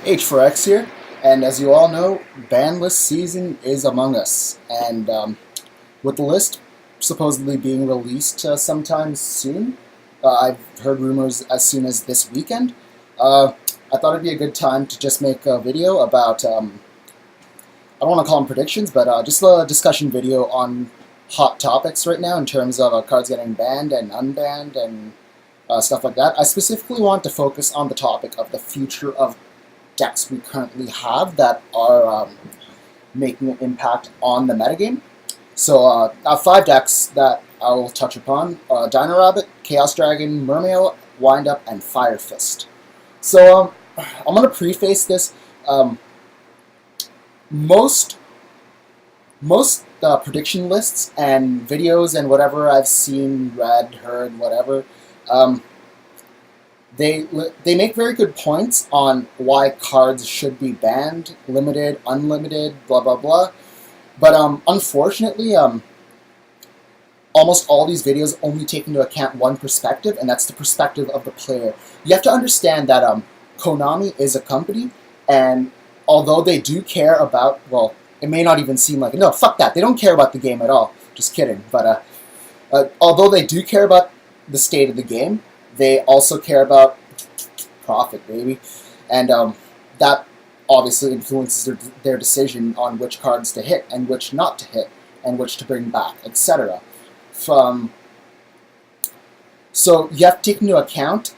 H4X here, and as you all know, Banlist season is among us, and with the list supposedly being released sometime soon, I've heard rumors as soon as this weekend. I thought it'd be a good time to just make a video about, I don't want to call them predictions, but just a discussion video on hot topics right now in terms of cards getting banned and unbanned and stuff like that. I specifically want to focus on the topic of the future of decks we currently have that are making an impact on the metagame. So I have 5 decks that I will touch upon: Dino Rabbit, Chaos Dragon, Mermail, Windup, and Fire Fist. So I'm going to preface this. Most prediction lists and videos and whatever I've seen, read, heard, whatever, they make very good points on why cards should be banned, limited, unlimited, blah blah blah. But unfortunately, almost all these videos only take into account one perspective, and that's the perspective of the player. You have to understand that Konami is a company, and although they do care about, well, it may not even seem like it. No, fuck that. They don't care about the game at all. Just kidding. But although they do care about the state of the game, they also care about profit, baby. And that obviously influences their decision on which cards to hit and which not to hit and which to bring back, etc. So you have to take into account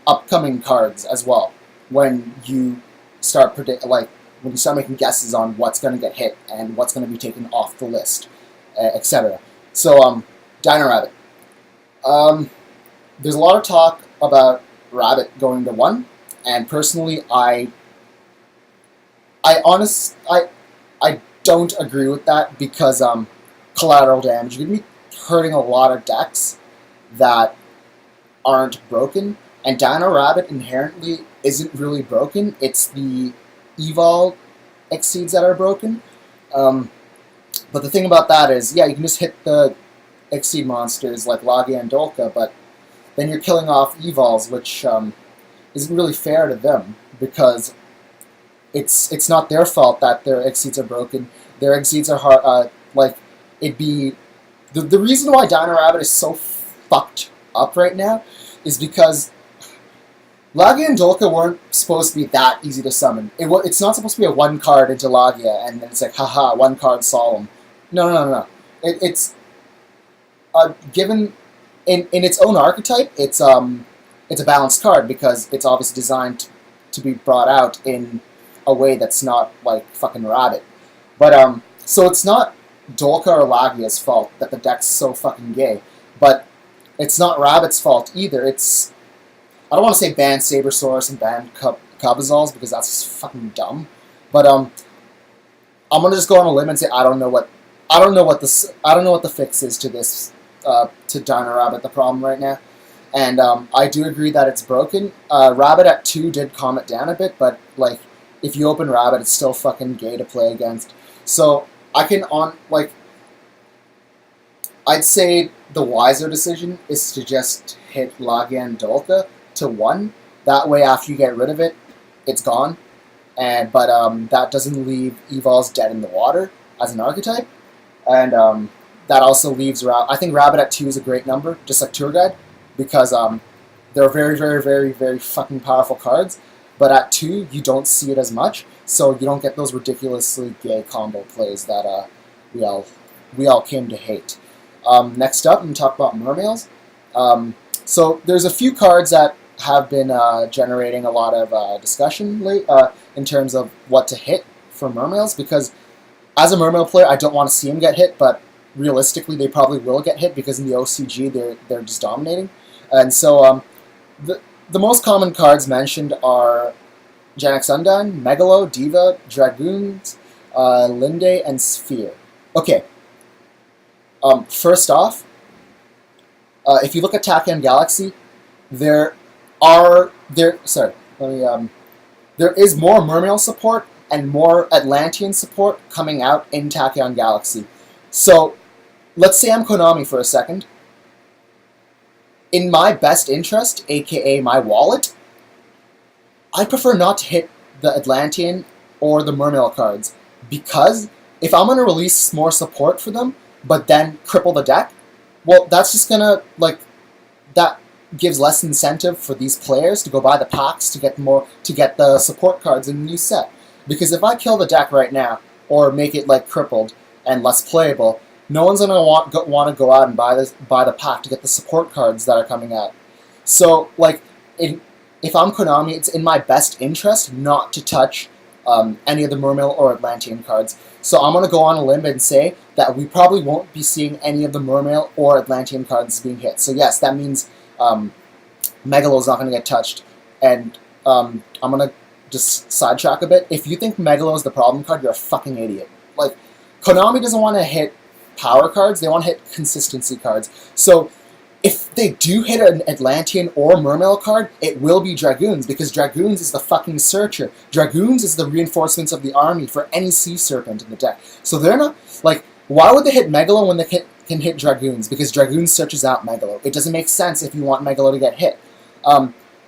upcoming cards as well when you start when you start making guesses on what's going to get hit and what's going to be taken off the list, etc. So Dino Rabbit. There's a lot of talk about Rabbit going to 1, and personally, I don't agree with that because collateral damage. You're going to be hurting a lot of decks that aren't broken, and Dino Rabbit inherently isn't really broken. It's the Evol Exceeds that are broken. But the thing about that is, yeah, you can just hit the Exceed monsters like Lagia and Dolka, but then you're killing off Evols, which isn't really fair to them because it's not their fault that their Exceeds are broken. Their Exceeds are hard. The reason why Dino Rabbit is so fucked up right now is because Lagia and Dolka weren't supposed to be that easy to summon. It's not supposed to be a 1 card into Lagia and then it's like, haha, 1 card Solemn. No. It's given in its own archetype, it's a balanced card because it's obviously designed to be brought out in a way that's not like fucking Rabbit. But so it's not Dolka or Lagia's fault that the deck's so fucking gay, but it's not Rabbit's fault either. I don't want to say ban Sabersaurus and ban Cabazals because that's just fucking dumb. But I'm gonna just go on a limb and say I don't know what the fix is to this to Dino Rabbit, the problem right now. And I do agree that it's broken. Rabbit at 2 did calm it down a bit, but like if you open Rabbit, it's still fucking gay to play against. So I'd say the wiser decision is to just hit Lagia and Dolka to 1. That way, after you get rid of it, it's gone. But that doesn't leave Evols dead in the water as an archetype. And that also leaves I think Rabbit at 2 is a great number, just like Tour Guide, because they're very, very, very, very fucking powerful cards. But at 2, you don't see it as much, so you don't get those ridiculously gay combo plays that we all came to hate. Next up, I'm going to talk about Mermails. So there's a few cards that have been generating a lot of discussion in terms of what to hit for Mermails, because as a Mermail player, I don't want to see them get hit, but realistically, they probably will get hit because in the OCG, they're just dominating. And so the most common cards mentioned are Genex Undine, Megalo, Diva, Dragoons, Linde, and Sphere. Okay. First off, if you look at Tachyon Galaxy, there is more Mermail support and more Atlantean support coming out in Tachyon Galaxy. So let's say I'm Konami for a second. In my best interest, aka my wallet, I prefer not to hit the Atlantean or the Mermail cards, because if I'm going to release more support for them, but then cripple the deck, well, that's just going to, like, that gives less incentive for these players to go buy the packs to get the support cards in the new set. Because if I kill the deck right now, or make it, like, crippled and less playable, no one's going to want to go out and buy the pack to get the support cards that are coming out. So, like, if I'm Konami, it's in my best interest not to touch any of the Mermail or Atlantean cards. So I'm going to go on a limb and say that we probably won't be seeing any of the Mermail or Atlantean cards being hit. So yes, that means Megalo's not going to get touched. And I'm going to just sidetrack a bit. If you think Megalo is the problem card, you're a fucking idiot. Like, Konami doesn't want to hit power cards, they want to hit consistency cards. So if they do hit an Atlantean or Mermail card, it will be Dragoons, because Dragoons is the fucking searcher. Dragoons is the reinforcements of the army for any Sea Serpent in the deck. So they're not, like, why would they hit Megalo when they can hit Dragoons? Because Dragoons searches out Megalo. It doesn't make sense if you want Megalo to get hit.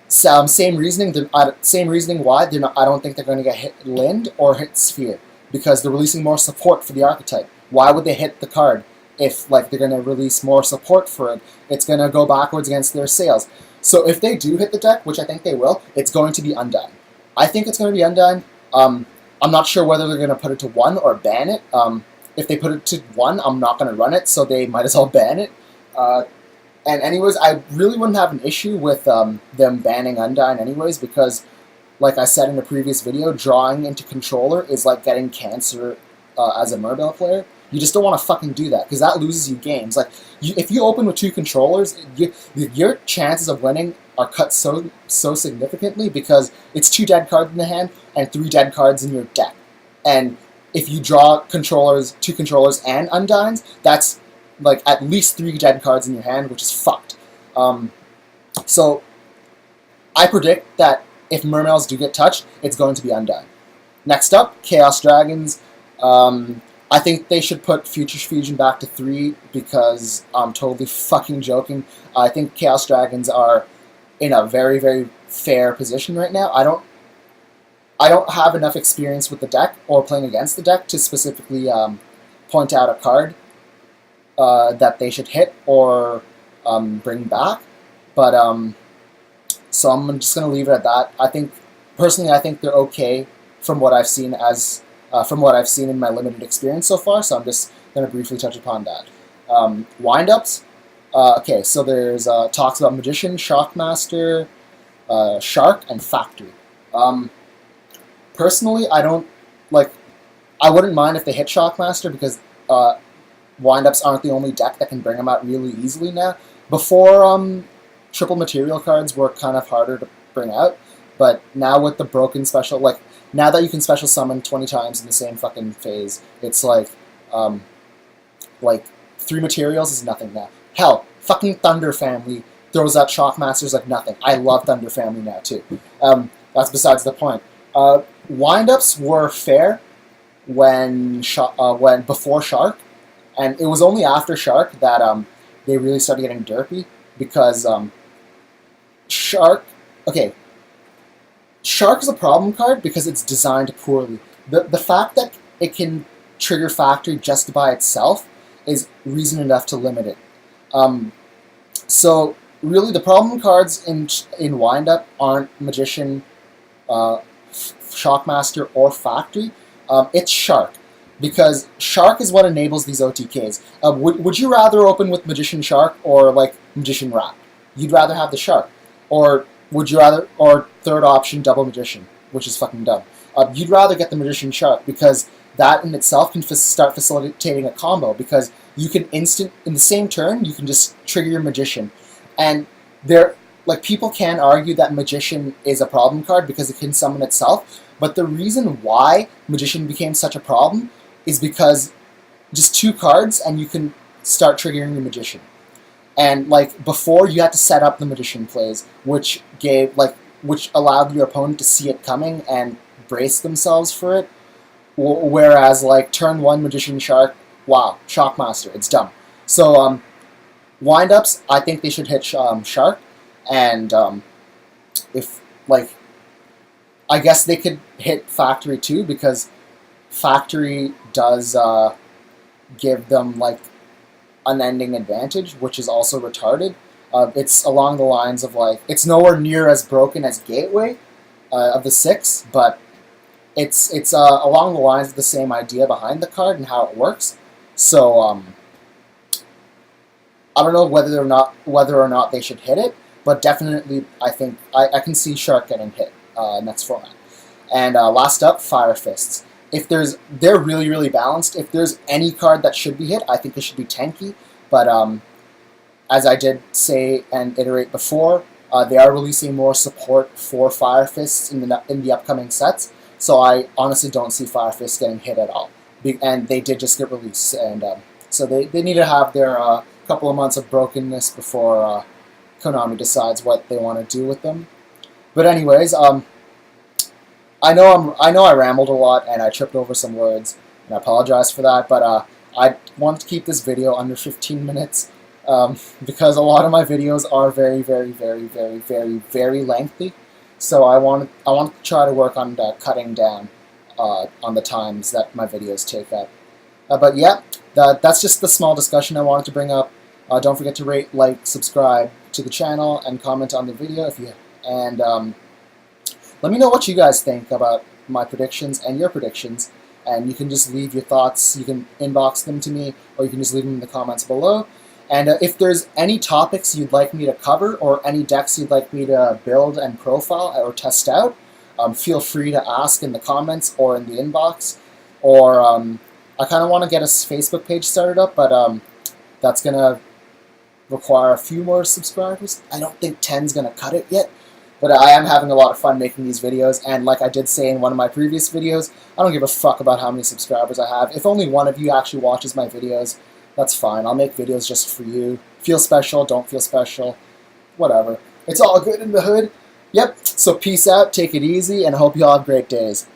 Same reasoning why they're not. I don't think they're going to get hit Lind or hit Sphere, because they're releasing more support for the archetype. Why would they hit the card if, like, they're going to release more support for it? It's going to go backwards against their sales. So if they do hit the deck, which I think they will, it's going to be Undyne. I think it's going to be Undyne. I'm not sure whether they're going to put it to 1 or ban it. If they put it to 1, I'm not going to run it, so they might as well ban it. And anyways, I really wouldn't have an issue with them banning Undyne anyways, because, like I said in the previous video, drawing into controller is like getting cancer as a Mermail player. You just don't want to fucking do that, because that loses you games. Like, if you open with 2 controllers, your chances of winning are cut so significantly, because it's 2 dead cards in the hand and 3 dead cards in your deck. And if you draw 2 controllers and Undynes, that's like at least 3 dead cards in your hand, which is fucked. So I predict that if Mermails do get touched, it's going to be Undyne. Next up, Chaos Dragons. I think they should put Future Fusion back to 3, because I'm totally fucking joking. I think Chaos Dragons are in a very, very fair position right now. I don't have enough experience with the deck or playing against the deck to specifically point out a card that they should hit or bring back. But so I'm just gonna leave it at that. Personally, I think they're okay from what I've seen in my limited experience so far. So I'm just gonna briefly touch upon that. Windups. Okay, so there's talks about Magician, Shockmaster, Shark, and Factory. Personally, I wouldn't mind if they hit Shockmaster, because Windups aren't the only deck that can bring them out really easily now. Before, triple material cards were kind of harder to bring out, but now with the broken special, like, now that you can special summon 20 times in the same fucking phase, it's like 3 materials is nothing now. Hell, fucking Thunder Family throws out Shockmasters like nothing. I love Thunder Family now, too. That's besides the point. Windups were fair when before Shark, and it was only after Shark that they really started getting derpy, because Shark is a problem card because it's designed poorly. The fact that it can trigger Factory just by itself is reason enough to limit it. So really, the problem cards in Windup aren't Magician, Shockmaster, or Factory. It's Shark, because Shark is what enables these OTKs. Would you rather open with Magician Shark or like Magician Rat? You'd rather have the Shark, or would you rather? Or third option, Double Magician, which is fucking dumb. You'd rather get the Magician Shark, because that in itself can start facilitating a combo, because you can in the same turn you can just trigger your Magician, and people can argue that Magician is a problem card because it can summon itself, but the reason why Magician became such a problem is because just 2 cards and you can start triggering your Magician. And like before, you had to set up the Magician plays, which allowed your opponent to see it coming and brace themselves for it. Whereas like turn 1 Magician Shark, wow, Shockmaster, it's dumb. So Windups, I think they should hit Shark, and I guess they could hit factory too, because factory does give them like unending advantage, which is also retarded. It's along the lines of like, it's nowhere near as broken as gateway of the 6, but it's along the lines of the same idea behind the card and how it works. So I don't know whether or not they should hit it, but definitely I think I can see Shark getting hit next format. And last up, Fire Fists. They're really, really balanced. If there's any card that should be hit, I think it should be Tenki. But as I did say and iterate before, they are releasing more support for Fire Fists in the upcoming sets. So I honestly don't see Fire Fists getting hit at all. And they did just get released, and so they need to have their couple of months of brokenness before Konami decides what they want to do with them. But anyways, I know I rambled a lot and I tripped over some words, and I apologize for that. But I want to keep this video under 15 minutes because a lot of my videos are very, very, very, very, very, very lengthy. So I want to try to work on cutting down on the times that my videos take up. But yeah, that's just the small discussion I wanted to bring up. Don't forget to rate, like, subscribe to the channel, and comment on the video if you. And let me know what you guys think about my predictions and your predictions. And you can just leave your thoughts. You can inbox them to me, or you can just leave them in the comments below. And if there's any topics you'd like me to cover, or any decks you'd like me to build and profile or test out, feel free to ask in the comments or in the inbox. Or I kind of want to get a Facebook page started up, but that's going to require a few more subscribers. I don't think 10's going to cut it yet, but I am having a lot of fun making these videos. And like I did say in one of my previous videos, I don't give a fuck about how many subscribers I have. If only one of you actually watches my videos, that's fine. I'll make videos just for you. Feel special, don't feel special, whatever. It's all good in the hood. Yep, so peace out, take it easy, and I hope you all have great days.